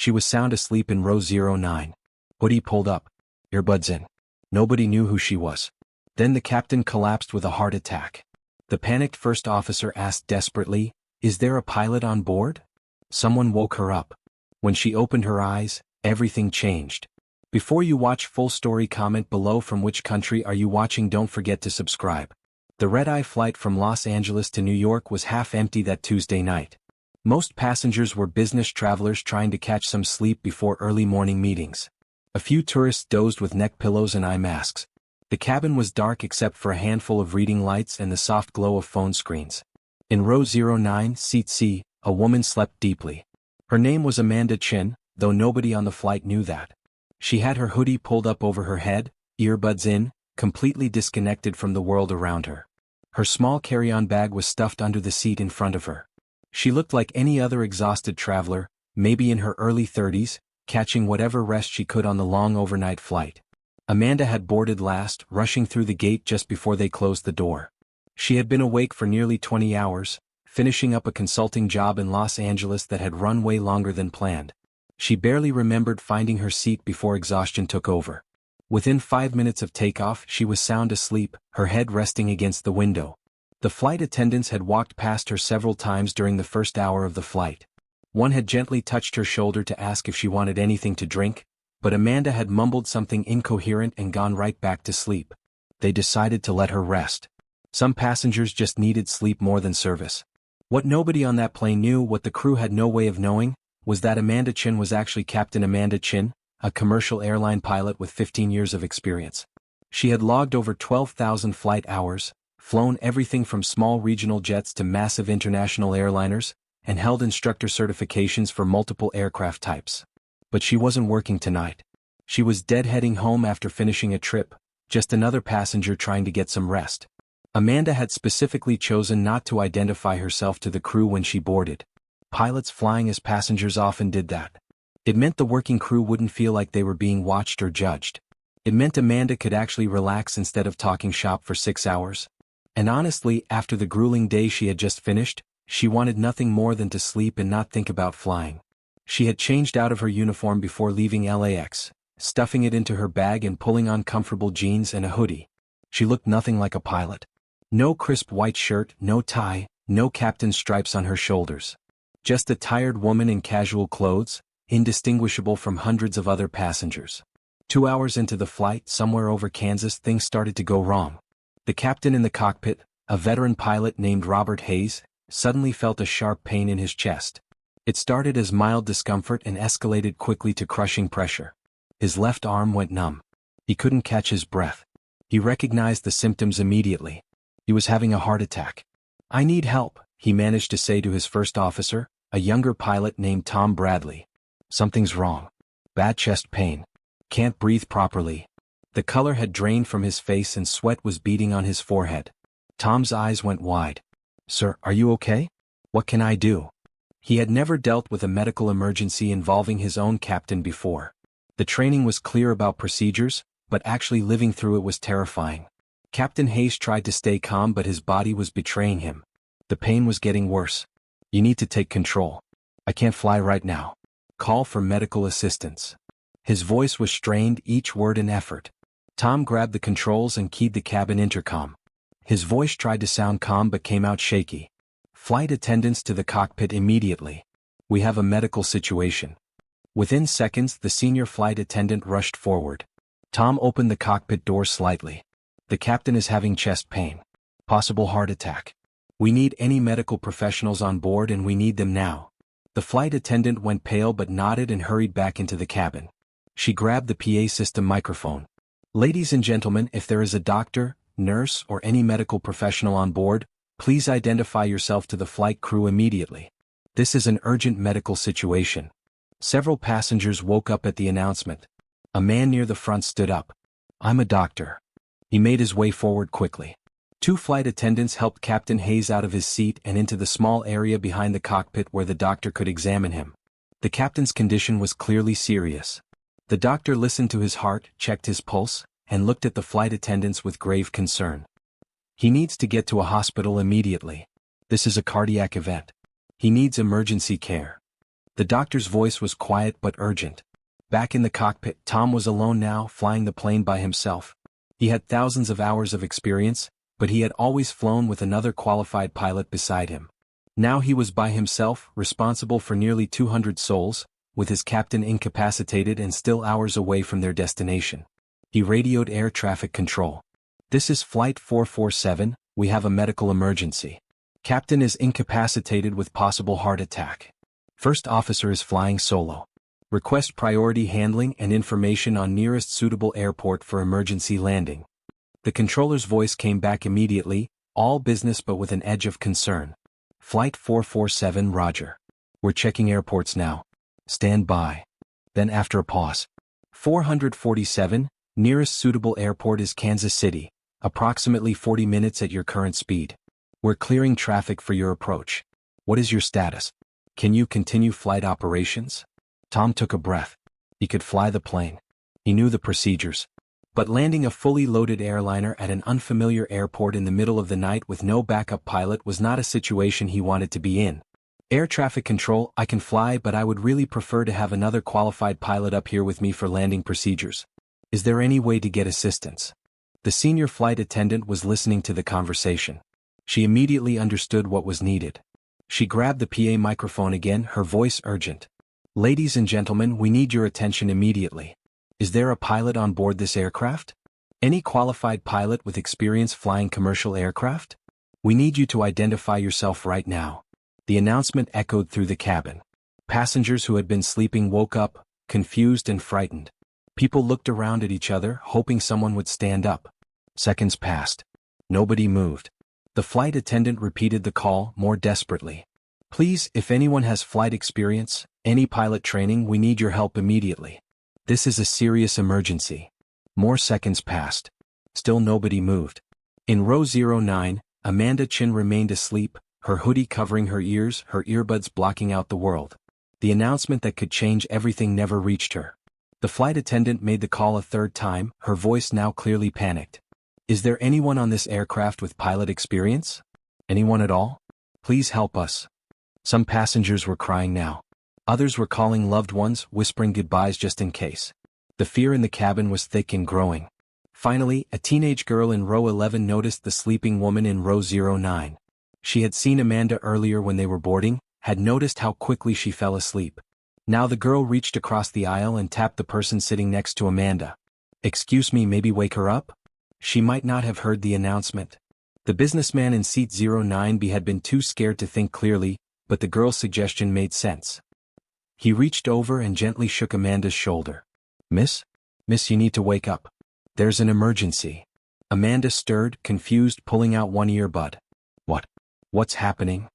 She was sound asleep in row 09. Hoodie pulled up. Earbuds in. Nobody knew who she was. Then the captain collapsed with a heart attack. The panicked first officer asked desperately, "Is there a pilot on board?" Someone woke her up. When she opened her eyes, everything changed. Before you watch full story, comment below from which country are you watching. Don't forget to subscribe. The red-eye flight from Los Angeles to New York was half empty that Tuesday night. Most passengers were business travelers trying to catch some sleep before early morning meetings. A few tourists dozed with neck pillows and eye masks. The cabin was dark except for a handful of reading lights and the soft glow of phone screens. In row 09, seat C, a woman slept deeply. Her name was Amanda Chin, though nobody on the flight knew that. She had her hoodie pulled up over her head, earbuds in, completely disconnected from the world around her. Her small carry-on bag was stuffed under the seat in front of her. She looked like any other exhausted traveler, maybe in her early 30s, catching whatever rest she could on the long overnight flight. Amanda had boarded last, rushing through the gate just before they closed the door. She had been awake for nearly 20 hours, finishing up a consulting job in Los Angeles that had run way longer than planned. She barely remembered finding her seat before exhaustion took over. Within 5 minutes of takeoff, she was sound asleep, her head resting against the window. The flight attendants had walked past her several times during the first hour of the flight. One had gently touched her shoulder to ask if she wanted anything to drink, but Amanda had mumbled something incoherent and gone right back to sleep. They decided to let her rest. Some passengers just needed sleep more than service. What nobody on that plane knew, what the crew had no way of knowing, was that Amanda Chin was actually Captain Amanda Chin, a commercial airline pilot with 15 years of experience. She had logged over 12,000 flight hours, flown everything from small regional jets to massive international airliners, and held instructor certifications for multiple aircraft types. But she wasn't working tonight. She was deadheading home after finishing a trip, just another passenger trying to get some rest. Amanda had specifically chosen not to identify herself to the crew when she boarded. Pilots flying as passengers often did that. It meant the working crew wouldn't feel like they were being watched or judged. It meant Amanda could actually relax instead of talking shop for 6 hours. And honestly, after the grueling day she had just finished, she wanted nothing more than to sleep and not think about flying. She had changed out of her uniform before leaving LAX, stuffing it into her bag and pulling on comfortable jeans and a hoodie. She looked nothing like a pilot. No crisp white shirt, no tie, no captain's stripes on her shoulders. Just a tired woman in casual clothes, indistinguishable from hundreds of other passengers. 2 hours into the flight, somewhere over Kansas, things started to go wrong. The captain in the cockpit, a veteran pilot named Robert Hayes, suddenly felt a sharp pain in his chest. It started as mild discomfort and escalated quickly to crushing pressure. His left arm went numb. He couldn't catch his breath. He recognized the symptoms immediately. He was having a heart attack. "I need help," he managed to say to his first officer, a younger pilot named Tom Bradley. "Something's wrong. Bad chest pain. Can't breathe properly." The color had drained from his face and sweat was beading on his forehead. Tom's eyes went wide. "Sir, are you okay? What can I do?" He had never dealt with a medical emergency involving his own captain before. The training was clear about procedures, but actually living through it was terrifying. Captain Hayes tried to stay calm, but his body was betraying him. The pain was getting worse. "You need to take control. I can't fly right now. Call for medical assistance." His voice was strained, each word an effort. Tom grabbed the controls and keyed the cabin intercom. His voice tried to sound calm but came out shaky. "Flight attendants to the cockpit immediately. We have a medical situation." Within seconds, the senior flight attendant rushed forward. Tom opened the cockpit door slightly. "The captain is having chest pain. Possible heart attack. We need any medical professionals on board and we need them now." The flight attendant went pale but nodded and hurried back into the cabin. She grabbed the PA system microphone. "Ladies and gentlemen, if there is a doctor, nurse, or any medical professional on board, please identify yourself to the flight crew immediately. This is an urgent medical situation." Several passengers woke up at the announcement. A man near the front stood up. "I'm a doctor." He made his way forward quickly. 2 flight attendants helped Captain Hayes out of his seat and into the small area behind the cockpit where the doctor could examine him. The captain's condition was clearly serious. The doctor listened to his heart, checked his pulse, and looked at the flight attendants with grave concern. "He needs to get to a hospital immediately. This is a cardiac event. He needs emergency care." The doctor's voice was quiet but urgent. Back in the cockpit, Tom was alone now, flying the plane by himself. He had thousands of hours of experience, but he had always flown with another qualified pilot beside him. Now he was by himself, responsible for nearly 200 souls, with his captain incapacitated and still hours away from their destination. He radioed air traffic control. "This is Flight 447, we have a medical emergency. Captain is incapacitated with possible heart attack. First officer is flying solo. Request priority handling and information on nearest suitable airport for emergency landing." The controller's voice came back immediately, all business but with an edge of concern. "Flight 447, roger. We're checking airports now. Stand by." Then after a pause. 447, nearest suitable airport is Kansas City, approximately 40 minutes at your current speed. We're clearing traffic for your approach. What is your status? Can you continue flight operations? Tom took a breath. He could fly the plane. He knew the procedures. But landing a fully loaded airliner at an unfamiliar airport in the middle of the night with no backup pilot was not a situation he wanted to be in. "Air traffic control, I can fly, but I would really prefer to have another qualified pilot up here with me for landing procedures. Is there any way to get assistance?" The senior flight attendant was listening to the conversation. She immediately understood what was needed. She grabbed the PA microphone again, her voice urgent. "Ladies and gentlemen, we need your attention immediately. Is there a pilot on board this aircraft? Any qualified pilot with experience flying commercial aircraft? We need you to identify yourself right now." The announcement echoed through the cabin. Passengers who had been sleeping woke up, confused and frightened. People looked around at each other, hoping someone would stand up. Seconds passed. Nobody moved. The flight attendant repeated the call, more desperately. "Please, if anyone has flight experience, any pilot training, we need your help immediately. This is a serious emergency." More seconds passed. Still nobody moved. In row 09, Amanda Chin remained asleep, her hoodie covering her ears, her earbuds blocking out the world. The announcement that could change everything never reached her. The flight attendant made the call a third time, her voice now clearly panicked. "Is there anyone on this aircraft with pilot experience? Anyone at all? Please help us." Some passengers were crying now. Others were calling loved ones, whispering goodbyes just in case. The fear in the cabin was thick and growing. Finally, a teenage girl in row 11 noticed the sleeping woman in row 09. She had seen Amanda earlier when they were boarding, had noticed how quickly she fell asleep. Now the girl reached across the aisle and tapped the person sitting next to Amanda. "Excuse me, maybe wake her up?" She might not have heard the announcement. The businessman in seat 09B had been too scared to think clearly, but the girl's suggestion made sense. He reached over and gently shook Amanda's shoulder. Miss, you need to wake up. There's an emergency." Amanda stirred, confused, pulling out one earbud. What's happening?"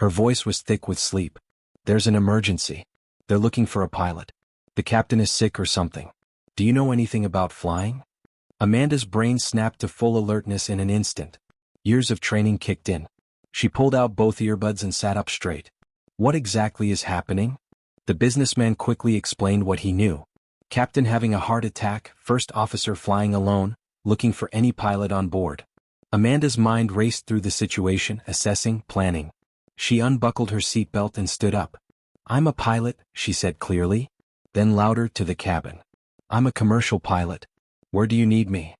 Her voice was thick with sleep. "There's an emergency. They're looking for a pilot. The captain is sick or something. Do you know anything about flying?" Amanda's brain snapped to full alertness in an instant. Years of training kicked in. She pulled out both earbuds and sat up straight. "What exactly is happening?" The businessman quickly explained what he knew. Captain having a heart attack, first officer flying alone, looking for any pilot on board. Amanda's mind raced through the situation, assessing, planning. She unbuckled her seatbelt and stood up. "I'm a pilot," she said clearly. Then louder to the cabin. "I'm a commercial pilot. Where do you need me?"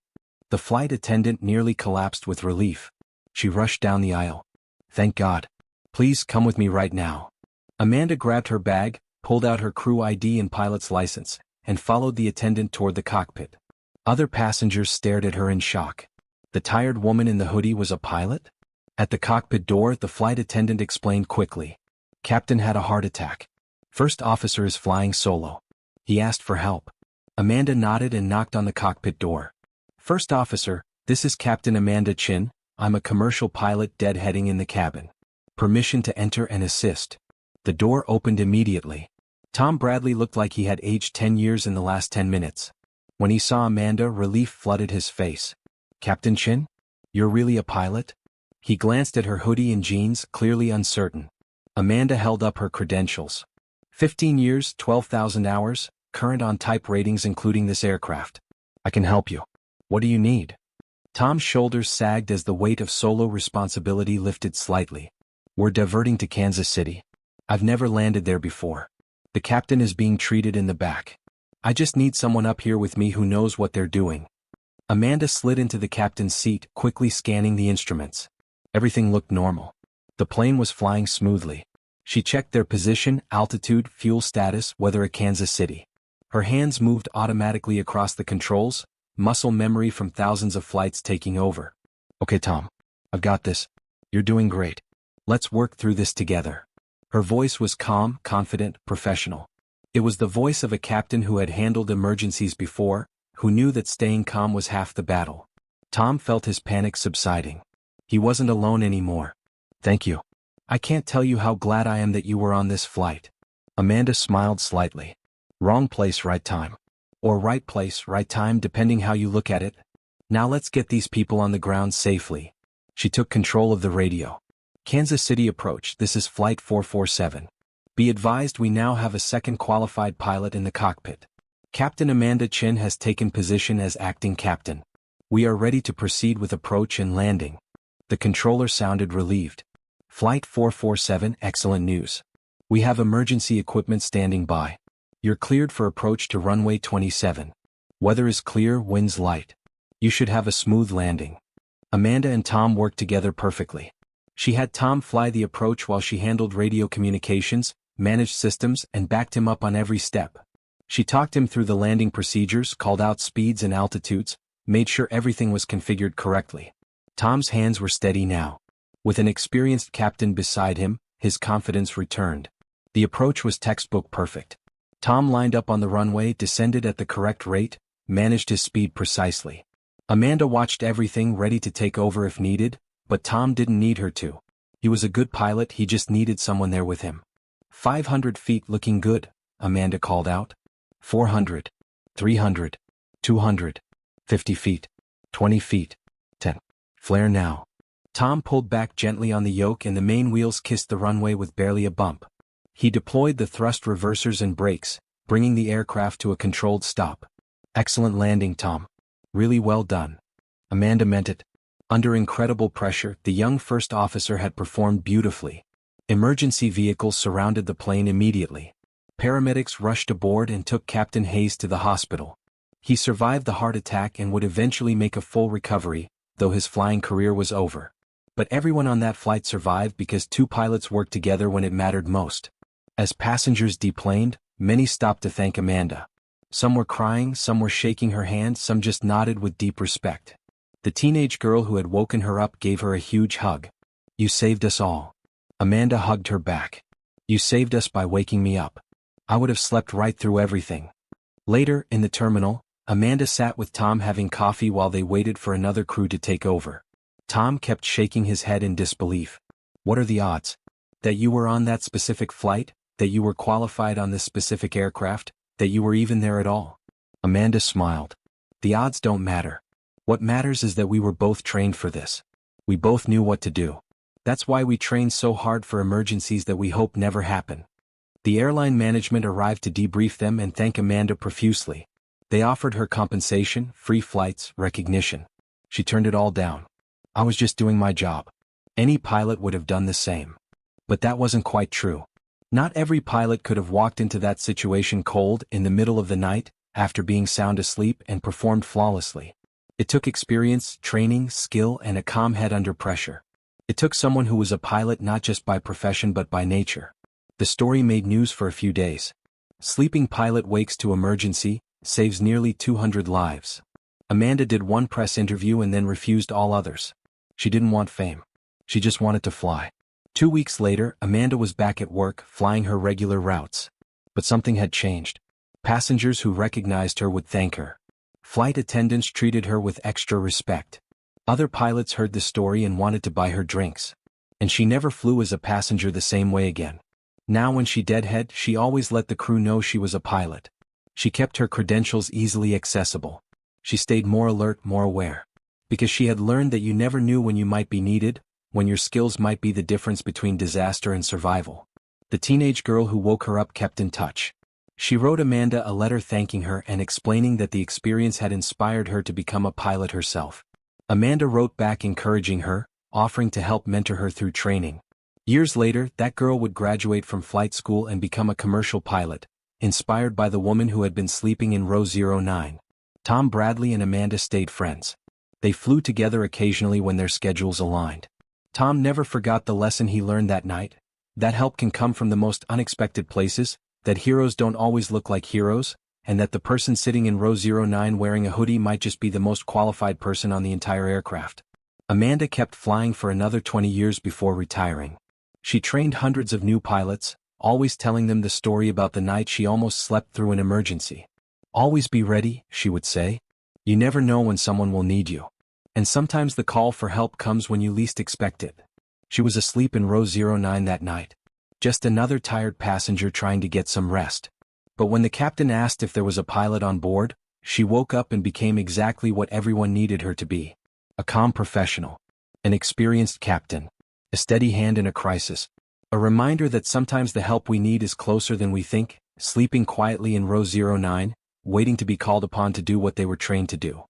The flight attendant nearly collapsed with relief. She rushed down the aisle. "Thank God. Please come with me right now." Amanda grabbed her bag, pulled out her crew ID and pilot's license, and followed the attendant toward the cockpit. Other passengers stared at her in shock. The tired woman in the hoodie was a pilot? At the cockpit door, the flight attendant explained quickly. "Captain had a heart attack. First officer is flying solo. He asked for help." Amanda nodded and knocked on the cockpit door. "First officer, this is Captain Amanda Chin. I'm a commercial pilot deadheading in the cabin. Permission to enter and assist." The door opened immediately. Tom Bradley looked like he had aged 10 years in the last 10 minutes. When he saw Amanda, relief flooded his face. "Captain Chin? You're really a pilot?" He glanced at her hoodie and jeans, clearly uncertain. Amanda held up her credentials. 15 years, 12,000 hours, current on type ratings including this aircraft. "I can help you. What do you need?" Tom's shoulders sagged as the weight of solo responsibility lifted slightly. "We're diverting to Kansas City. I've never landed there before. The captain is being treated in the back. I just need someone up here with me who knows what they're doing. Amanda slid into the captain's seat, quickly scanning the instruments. Everything looked normal. The plane was flying smoothly. She checked their position, altitude, fuel status, weather at Kansas City. Her hands moved automatically across the controls, muscle memory from thousands of flights taking over. Okay, Tom. I've got this. You're doing great. Let's work through this together. Her voice was calm, confident, professional. It was the voice of a captain who had handled emergencies before, who knew that staying calm was half the battle. Tom felt his panic subsiding. He wasn't alone anymore. Thank you. I can't tell you how glad I am that you were on this flight. Amanda smiled slightly. Wrong place, right time. Or right place, right time, depending how you look at it. Now let's get these people on the ground safely. She took control of the radio. Kansas City approach, this is Flight 447. Be advised we now have a second qualified pilot in the cockpit. Captain Amanda Chin has taken position as acting captain. We are ready to proceed with approach and landing. The controller sounded relieved. Flight 447, excellent news. We have emergency equipment standing by. You're cleared for approach to runway 27. Weather is clear, winds light. You should have a smooth landing. Amanda and Tom worked together perfectly. She had Tom fly the approach while she handled radio communications, managed systems, and backed him up on every step. She talked him through the landing procedures, called out speeds and altitudes, made sure everything was configured correctly. Tom's hands were steady now. With an experienced captain beside him, his confidence returned. The approach was textbook perfect. Tom lined up on the runway, descended at the correct rate, managed his speed precisely. Amanda watched everything, ready to take over if needed, but Tom didn't need her to. He was a good pilot, he just needed someone there with him. 500 feet looking good, Amanda called out. 400. 300. 200. 50 feet. 20 feet. 10. Flare now. Tom pulled back gently on the yoke and the main wheels kissed the runway with barely a bump. He deployed the thrust reversers and brakes, bringing the aircraft to a controlled stop. Excellent landing, Tom. Really well done. Amanda meant it. Under incredible pressure, the young first officer had performed beautifully. Emergency vehicles surrounded the plane immediately. Paramedics rushed aboard and took Captain Hayes to the hospital. He survived the heart attack and would eventually make a full recovery, though his flying career was over. But everyone on that flight survived because two pilots worked together when it mattered most. As passengers deplaned, many stopped to thank Amanda. Some were crying, some were shaking her hand, some just nodded with deep respect. The teenage girl who had woken her up gave her a huge hug. You saved us all. Amanda hugged her back. You saved us by waking me up. I would have slept right through everything. Later, in the terminal, Amanda sat with Tom having coffee while they waited for another crew to take over. Tom kept shaking his head in disbelief. What are the odds? That you were on that specific flight? That you were qualified on this specific aircraft? That you were even there at all? Amanda smiled. The odds don't matter. What matters is that we were both trained for this. We both knew what to do. That's why we train so hard for emergencies that we hope never happen. The airline management arrived to debrief them and thank Amanda profusely. They offered her compensation, free flights, recognition. She turned it all down. I was just doing my job. Any pilot would have done the same. But that wasn't quite true. Not every pilot could have walked into that situation cold, in the middle of the night, after being sound asleep, and performed flawlessly. It took experience, training, skill, and a calm head under pressure. It took someone who was a pilot not just by profession but by nature. The story made news for a few days. Sleeping pilot wakes to emergency, saves nearly 200 lives. Amanda did one press interview and then refused all others. She didn't want fame. She just wanted to fly. 2 weeks later, Amanda was back at work, flying her regular routes. But something had changed. Passengers who recognized her would thank her. Flight attendants treated her with extra respect. Other pilots heard the story and wanted to buy her drinks. And she never flew as a passenger the same way again. Now when she deadhead, she always let the crew know she was a pilot. She kept her credentials easily accessible. She stayed more alert, more aware. Because she had learned that you never knew when you might be needed, when your skills might be the difference between disaster and survival. The teenage girl who woke her up kept in touch. She wrote Amanda a letter thanking her and explaining that the experience had inspired her to become a pilot herself. Amanda wrote back encouraging her, offering to help mentor her through training. Years later, that girl would graduate from flight school and become a commercial pilot, inspired by the woman who had been sleeping in row 09. Tom Bradley and Amanda stayed friends. They flew together occasionally when their schedules aligned. Tom never forgot the lesson he learned that night. That help can come from the most unexpected places, that heroes don't always look like heroes, and that the person sitting in row 09 wearing a hoodie might just be the most qualified person on the entire aircraft. Amanda kept flying for another 20 years before retiring. She trained hundreds of new pilots, always telling them the story about the night she almost slept through an emergency. Always be ready, she would say. You never know when someone will need you. And sometimes the call for help comes when you least expect it. She was asleep in row 09 that night. Just another tired passenger trying to get some rest. But when the captain asked if there was a pilot on board, she woke up and became exactly what everyone needed her to be. A calm professional. An experienced captain. A steady hand in a crisis. A reminder that sometimes the help we need is closer than we think, sleeping quietly in row 09, waiting to be called upon to do what they were trained to do.